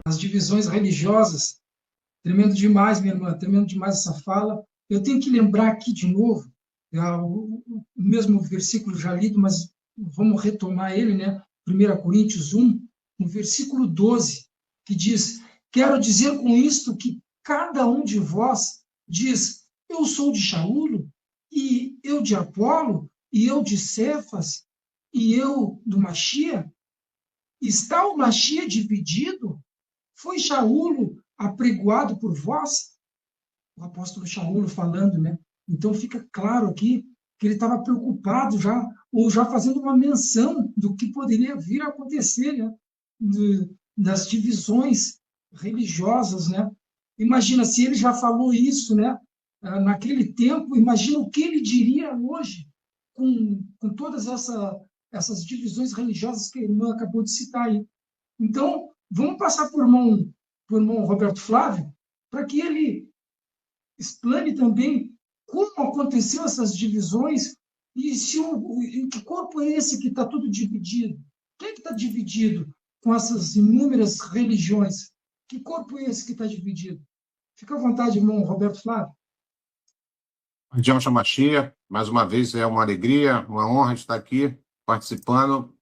as divisões religiosas. Tremendo demais, minha irmã, tremendo demais essa fala. Eu tenho que lembrar aqui de novo, o mesmo versículo já lido, mas vamos retomar ele, né? 1 Coríntios 1, no versículo 12, que diz: quero dizer com isto que cada um de vós diz, eu sou de Shaul, e eu de Apolo, e eu de Cefas, e eu do Machia. Está o Machia dividido? Foi Shaul apregoado por vós? O apóstolo Shaul falando, né? Então fica claro aqui que ele estava preocupado já, ou já fazendo uma menção do que poderia vir a acontecer, né? Das divisões religiosas, né? Imagina se ele já falou isso, né? Naquele tempo, imagina o que ele diria hoje com todas essas divisões religiosas que a irmã acabou de citar aí. Então, vamos passar por mão Roberto Flávio, para que ele explane também como aconteceu essas divisões e se que corpo é esse que está tudo dividido? Quem é que está dividido com essas inúmeras religiões? Que corpo é esse que está dividido? Fica à vontade, irmão Roberto Flávio. Diante Chamachia, mais uma vez é uma alegria, uma honra estar aqui participando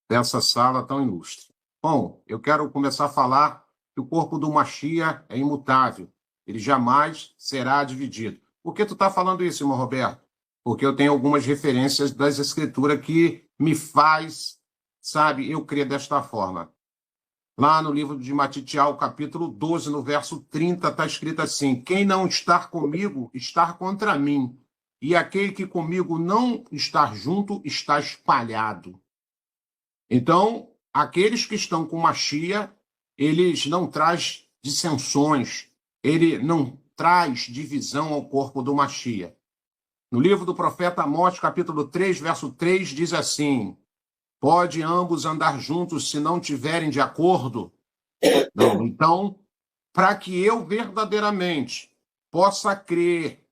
dessa sala tão ilustre. Bom, eu quero começar a falar que o corpo do Machia é imutável, ele jamais será dividido. Por que tu está falando isso, irmão Roberto? Porque eu tenho algumas referências das Escrituras que me faz, eu crer desta forma. Lá no livro de Matitial, capítulo 12, no verso 30, está escrito assim: quem não está comigo, está contra mim. E aquele que comigo não está junto, está espalhado. Então, aqueles que estão com Machia, eles não traz dissensões, ele não traz divisão ao corpo do Machia. No livro do profeta Amós, capítulo 3, verso 3, diz assim: pode ambos andar juntos se não tiverem de acordo? Não. Então, para que eu verdadeiramente possa crer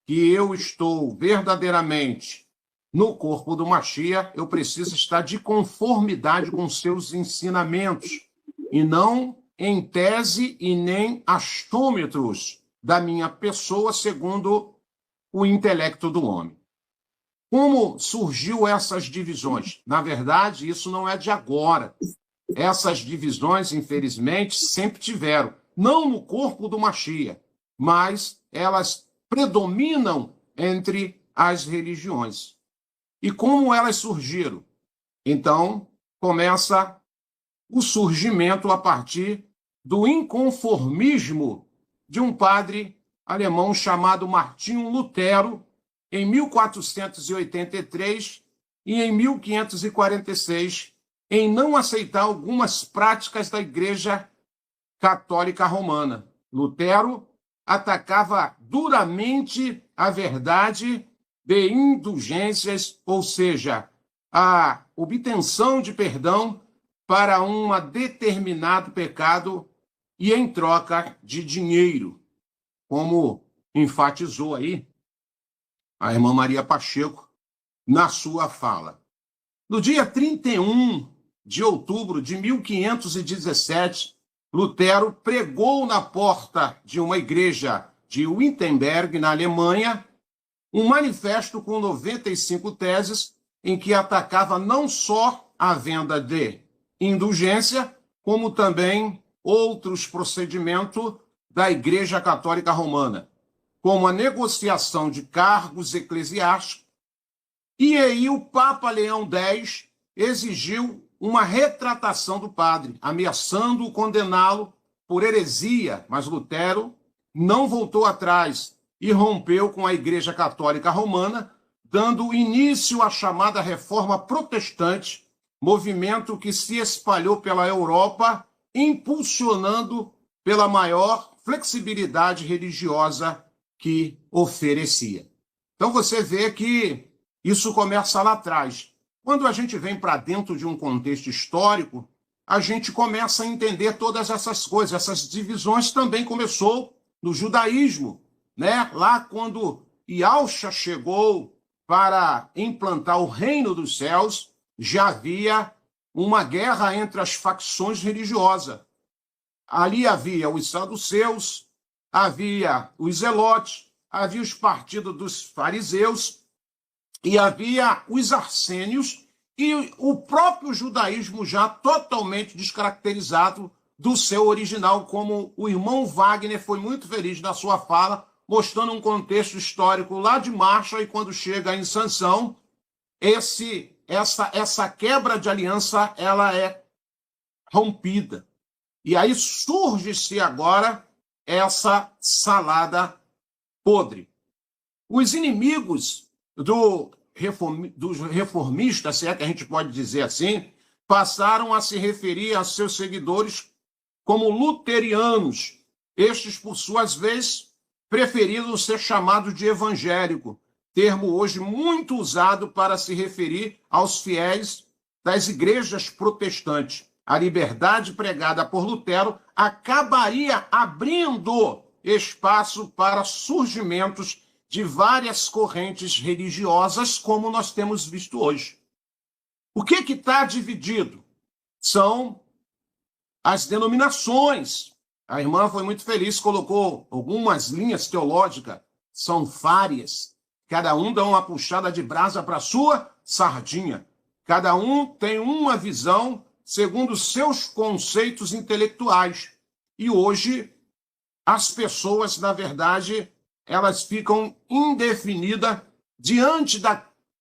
que eu estou verdadeiramente no corpo do Machia, eu preciso estar de conformidade com seus ensinamentos, e não em tese e nem astômetros da minha pessoa, segundo o intelecto do homem. Como surgiu essas divisões? Na verdade, isso não é de agora. Essas divisões, infelizmente, sempre tiveram. Não no corpo do Machia, mas elas predominam entre as religiões. E como elas surgiram? Então, começa o surgimento a partir do inconformismo de um padre alemão chamado Martinho Lutero, em 1483 e em 1546, em não aceitar algumas práticas da Igreja Católica Romana. Lutero atacava duramente a verdade de indulgências, ou seja, a obtenção de perdão para um determinado pecado e em troca de dinheiro, como enfatizou aí a irmã Maria Pacheco na sua fala. No dia 31 de outubro de 1517, Lutero pregou na porta de uma igreja de Wittenberg, na Alemanha, um manifesto com 95 teses em que atacava não só a venda de indulgência, como também outros procedimentos da Igreja Católica Romana, como a negociação de cargos eclesiásticos. E aí o Papa Leão X exigiu uma retratação do padre, ameaçando condená-lo por heresia, mas Lutero não voltou atrás e rompeu com a Igreja Católica Romana, dando início à chamada Reforma Protestante, movimento que se espalhou pela Europa, impulsionando pela maior flexibilidade religiosa que oferecia. Então você vê que isso começa lá atrás. Quando a gente vem para dentro de um contexto histórico, a gente começa a entender todas essas coisas. Essas divisões também começou no judaísmo, né? Lá quando Yahshua chegou para implantar o reino dos céus, já havia uma guerra entre as facções religiosas. Ali havia os saduceus, havia os zelotes, havia os partidos dos fariseus e havia os arsênios e o próprio judaísmo já totalmente descaracterizado do seu original, como o irmão Wagner foi muito feliz na sua fala, mostrando um histórico lá de Marcha, e quando chega em Sansão, essa quebra de aliança ela é rompida. E aí surge-se agora essa salada podre. Os inimigos dos reformistas, se é que a gente pode dizer assim, passaram a se referir a seus seguidores como luterianos. Estes, por suas vezes, preferiram ser chamados de evangélico, termo hoje muito usado para se referir aos fiéis das igrejas protestantes. A liberdade pregada por Lutero acabaria abrindo espaço para surgimentos de várias correntes religiosas, como nós temos visto hoje. O que está dividido? São as denominações. A irmã foi muito feliz, colocou algumas linhas teológicas, são várias. Cada um dá uma puxada de brasa para a sua sardinha. Cada um tem uma visão segundo os seus conceitos intelectuais. E hoje, as pessoas, na verdade, elas ficam indefinidas diante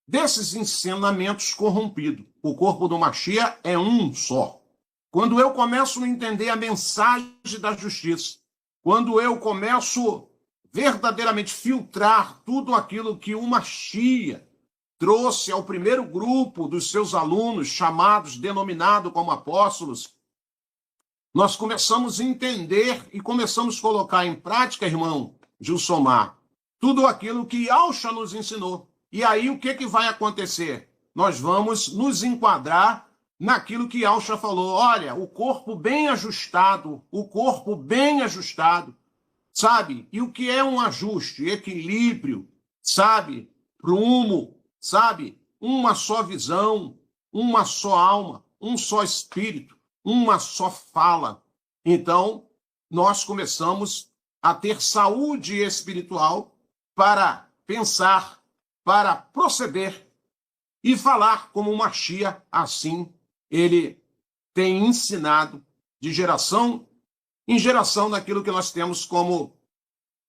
desses ensinamentos corrompidos. O corpo do Mashiach é um só. Quando eu começo a entender a mensagem da justiça, quando eu começo verdadeiramente filtrar tudo aquilo que o Mashiach trouxe ao primeiro grupo dos seus alunos, chamados, denominados como apóstolos, nós começamos a entender e começamos a colocar em prática, irmão Gilsomar, tudo aquilo que Yahshua nos ensinou. E aí o que vai acontecer? Nós vamos nos enquadrar naquilo que Yahshua falou. Olha, o corpo bem ajustado, sabe? E o que é um ajuste? Equilíbrio, sabe? Prumo, sabe? Uma só visão, uma só alma, um só espírito, uma só fala. Então, nós começamos a ter saúde espiritual para pensar, para proceder e falar como o Mashiach, assim ele tem ensinado de geração em geração naquilo que nós temos como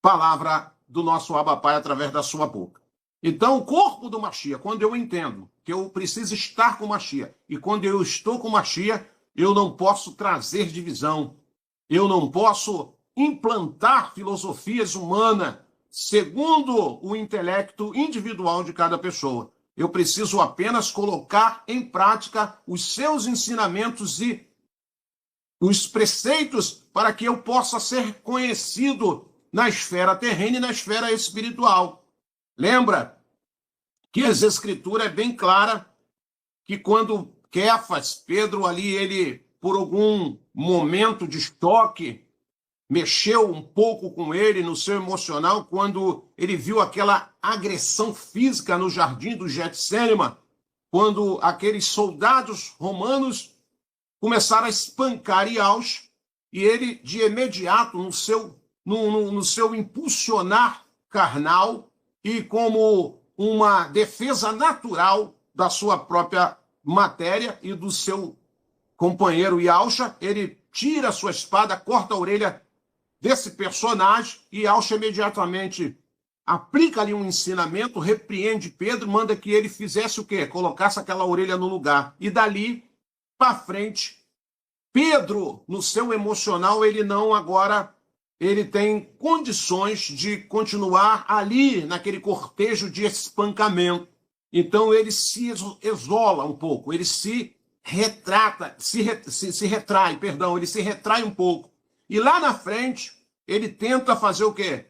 palavra do nosso Abba Pai através da sua boca. Então, o corpo do Mashiach, quando eu entendo que eu preciso estar com o Mashiach, e quando eu estou com o Mashiach, eu não posso trazer divisão, eu não posso implantar filosofias humanas segundo o intelecto individual de cada pessoa. Eu preciso apenas colocar em prática os seus ensinamentos e os preceitos para que eu possa ser conhecido na esfera terrena e na esfera espiritual. Lembra que as Escrituras é bem clara que quando Kefas, Pedro ali, ele, por algum momento de choque, mexeu um pouco com ele no seu emocional quando ele viu aquela agressão física no jardim do Getsêmani, quando aqueles soldados romanos começaram a espancar Yahshua, e ele, de imediato, no seu impulsionar carnal e como uma defesa natural da sua própria matéria e do seu companheiro Yahshua, ele tira a sua espada, corta a orelha desse personagem, e Yahshua imediatamente aplica ali um ensinamento, repreende Pedro, manda que ele fizesse o quê? Colocasse aquela orelha no lugar. E dali para frente, Pedro, no seu emocional, ele tem condições de continuar ali naquele cortejo de espancamento. Então ele se isola um pouco, ele se retrai um pouco. E lá na frente, ele tenta fazer o quê?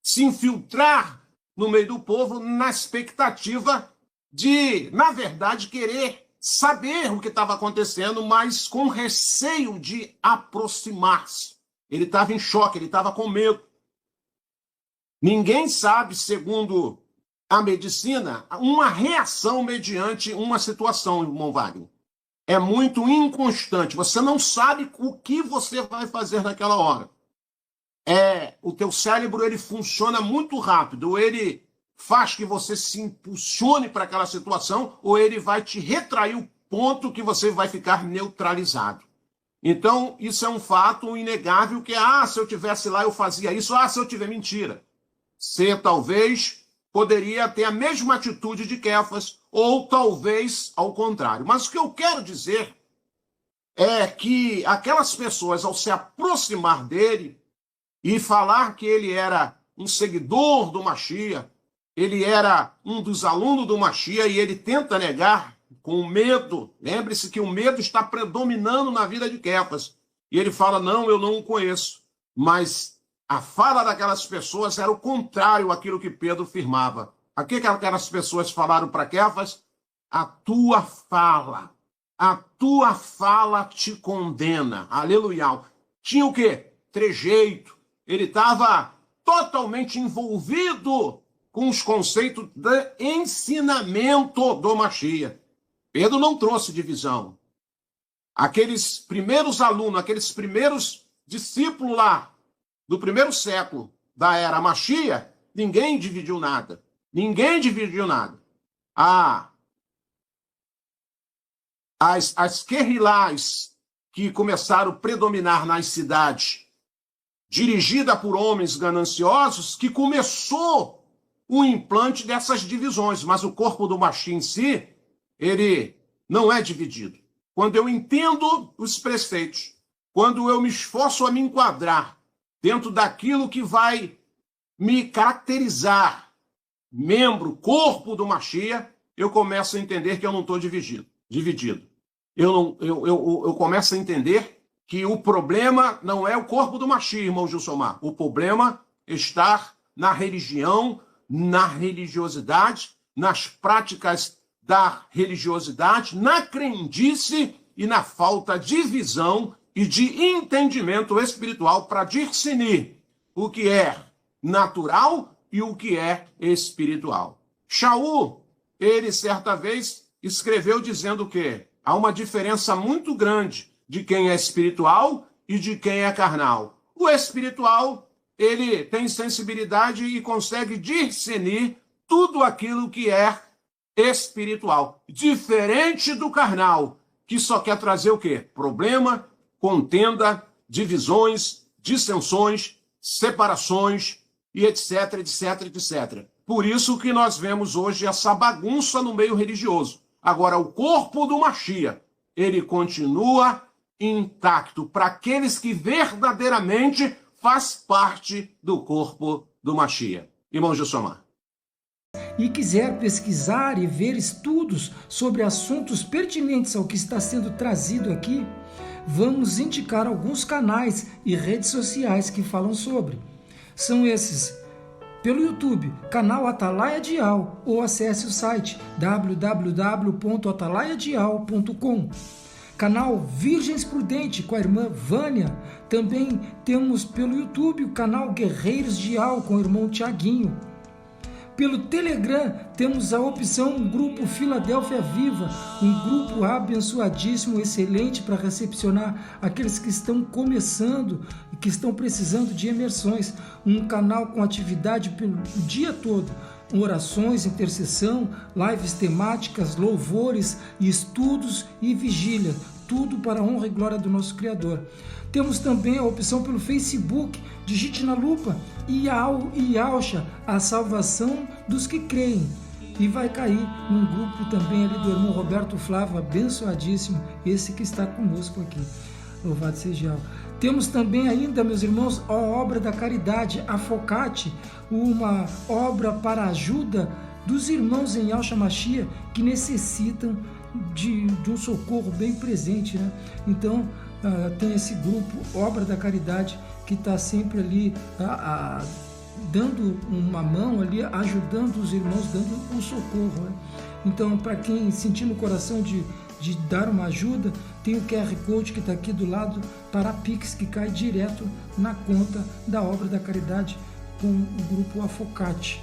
Se infiltrar no meio do povo na expectativa de, na verdade, querer saber o que estava acontecendo, mas com receio de aproximar-se. Ele estava em choque, ele estava com medo. Ninguém sabe, segundo a medicina, uma reação mediante uma situação, irmão Wagner. é muito inconstante. Você não sabe o que você vai fazer naquela hora. O teu cérebro ele funciona muito rápido. Ou ele faz que você se impulsione para aquela situação, ou ele vai te retrair o ponto que você vai ficar neutralizado. Então, isso é um fato inegável que se eu tivesse lá eu fazia isso, se eu tiver mentira. Você talvez poderia ter a mesma atitude de Kéfas, ou talvez ao contrário. Mas o que eu quero dizer é que aquelas pessoas, ao se aproximar dele e falar que ele era um seguidor do Mashiach, ele era um dos alunos do Mashiach e ele tenta negar com medo. Lembre-se que o medo está predominando na vida de Kéfas. E ele fala, não, eu não o conheço. Mas a fala daquelas pessoas era o contrário àquilo que Pedro firmava. O que aquelas pessoas falaram para Kéfas? A tua fala te condena. Aleluia. Tinha o quê? Trejeito. Ele estava totalmente envolvido com os conceitos de ensinamento do Mashiach. Pedro não trouxe divisão. Aqueles primeiros alunos, aqueles primeiros discípulos lá do primeiro século da era Mashiach, ninguém dividiu nada. Ninguém dividiu nada. As guerrilhas que começaram a predominar nas cidades, dirigida por homens gananciosos, que começou o implante dessas divisões, mas o corpo do Mashiach em si, ele não é dividido. Quando eu entendo os preceitos, quando eu me esforço a me enquadrar dentro daquilo que vai me caracterizar, corpo do Mashiach, eu começo a entender que eu não estou dividido. Eu começo a entender que o problema não é o corpo do Mashiach, irmão Gilsomar. O problema está na religião, na religiosidade, nas práticas da religiosidade, na crendice e na falta de visão e de entendimento espiritual para discernir o que é natural e o que é espiritual. Shaul, ele certa vez escreveu dizendo que há uma diferença muito grande de quem é espiritual e de quem é carnal. O espiritual, ele tem sensibilidade e consegue discernir tudo aquilo que é espiritual, diferente do carnal, que só quer trazer o quê? Problema, contenda, divisões, dissensões, separações e etc, etc, etc. Por isso que nós vemos hoje essa bagunça no meio religioso. Agora, o corpo do Mashiach, ele continua intacto para aqueles que verdadeiramente faz parte do corpo do Mashiach. Irmão Gilsomar. E quiser pesquisar e ver estudos sobre assuntos pertinentes ao que está sendo trazido aqui, vamos indicar alguns canais e redes sociais que falam sobre. São esses: pelo YouTube, canal Atalaia Dial, ou acesse o site www.atalaiadial.com. Canal Virgens Prudente com a irmã Vânia. Também temos pelo YouTube o canal Guerreiros Dial com o irmão Tiaguinho. Pelo Telegram temos a opção Grupo Filadélfia Viva, um grupo abençoadíssimo, excelente para recepcionar aqueles que estão começando e que estão precisando de imersões. Um canal com atividade pelo dia todo, orações, intercessão, lives temáticas, louvores, estudos e vigília, tudo para a honra e glória do nosso Criador. Temos também a opção pelo Facebook, digite na lupa Yahusha, a salvação dos que creem. E vai cair num grupo também ali do irmão Roberto Flávio, abençoadíssimo, esse que está conosco aqui. Louvado seja Yahweh. Temos também ainda, meus irmãos, a obra da caridade, a Focate, uma obra para a ajuda dos irmãos em Yahshua Mashiach que necessitam de um socorro bem presente, né? Então, tem esse grupo, Obra da Caridade, que está sempre ali dando uma mão ali, ajudando os irmãos, dando um socorro, né? Então, para quem sentir no coração de dar uma ajuda, tem o QR Code que está aqui do lado para a Pix, que cai direto na conta da Obra da Caridade com o grupo Afocate.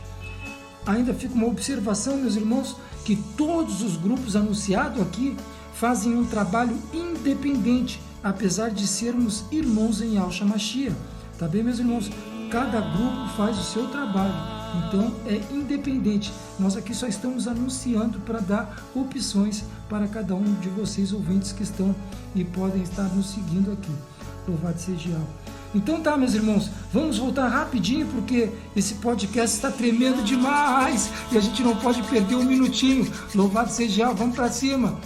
Ainda fica uma observação, meus irmãos, que todos os grupos anunciados aqui fazem um trabalho independente, apesar de sermos irmãos em Yahshua Mashiach. Tá bem, meus irmãos? Cada grupo faz o seu trabalho, então é independente. Nós aqui só estamos anunciando para dar opções para cada um de vocês, ouvintes que estão e podem estar nos seguindo aqui. Louvado seja Yahweh. Então tá, meus irmãos, vamos voltar rapidinho, porque esse podcast está tremendo demais e a gente não pode perder um minutinho. Louvado seja Yahweh, vamos para cima.